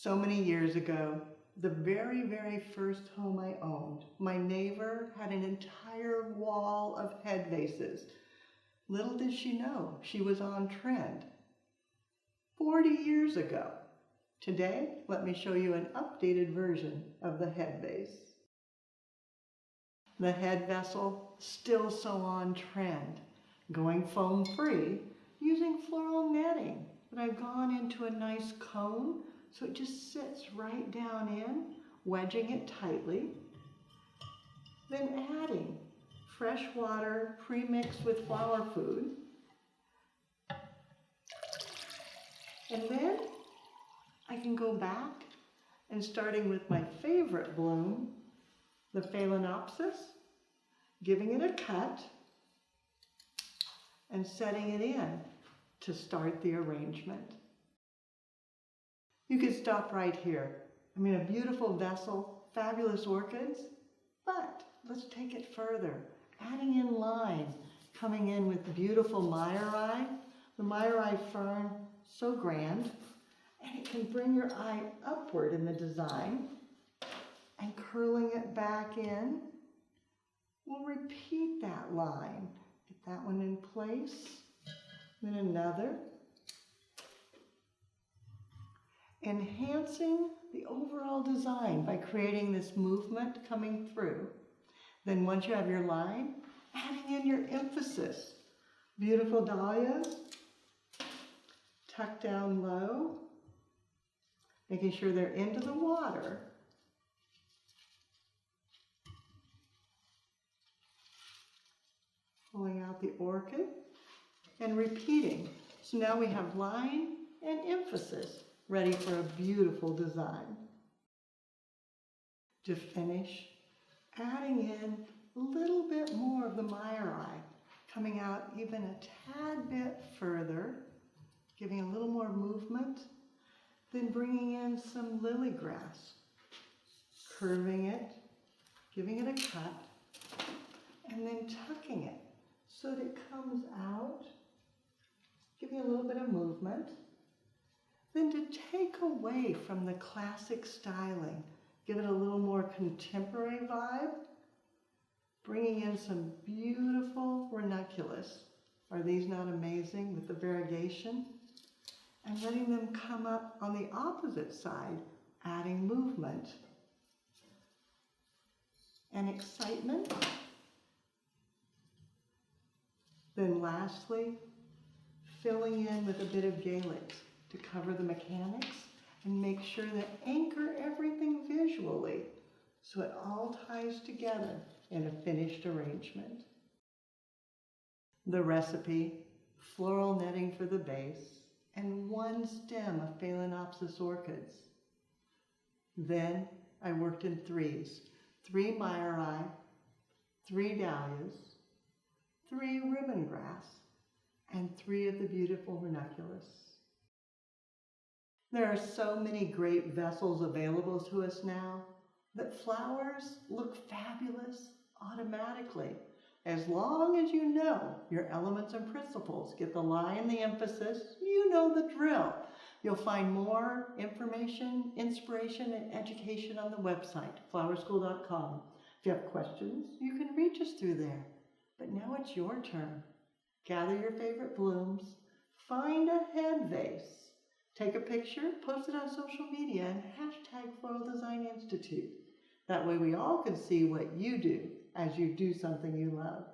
So many years ago, the very first home I owned, my neighbor had an entire wall of head vases. Little did she know she was on trend. 40 years ago. Today, let me show you an updated version of the head vase. The head vessel, still so on trend. Going foam free, using floral netting. But I've gone into a nice cone, so it just sits right down in, wedging it tightly. Then adding fresh water pre-mixed with flower food. And then I can go back and starting with my favorite bloom, the phalaenopsis, giving it a cut and setting it in to start the arrangement. You could stop right here. I mean, a beautiful vessel, fabulous orchids, but let's take it further. Adding in lime, coming in with beautiful myri. The myri fern, so grand, and it can bring your eye upward in the design, and curling it back in. We'll repeat that line. Get that one in place, then another. Enhancing the overall design by creating this movement coming through. Then once you have your line, adding in your emphasis. Beautiful dahlias, tucked down low, making sure they're into the water. Pulling out the orchid and repeating. So now we have line and emphasis ready for a beautiful design. To finish, adding in a little bit more of the myri, coming out even a tad bit further, giving a little more movement, then bringing in some lily grass, curving it, giving it a cut, and then tucking it so that it comes out, giving a little bit of movement. Then to take away from the classic styling, give it a little more contemporary vibe, bringing in some beautiful ranunculus. Are these not amazing with the variegation? And letting them come up on the opposite side, adding movement and excitement. Then lastly, filling in with a bit of Galix to cover the mechanics and make sure that anchor everything visually so it all ties together in a finished arrangement. The recipe, floral netting for the base, and one stem of phalaenopsis orchids. Then I worked in threes, 3 myri, 3 dahlias, 3 ribbon grass, and 3 of the beautiful ranunculus. There are so many great vessels available to us now that flowers look fabulous automatically. As long as you know your elements and principles, get the line, the emphasis, you know the drill. You'll find more information, inspiration, and education on the website, flowerschool.com. If you have questions, you can reach us through there. But now it's your turn. Gather your favorite blooms, find a head vase, take a picture, post it on social media, and hashtag Floral Design Institute. That way we all can see what you do as you do something you love.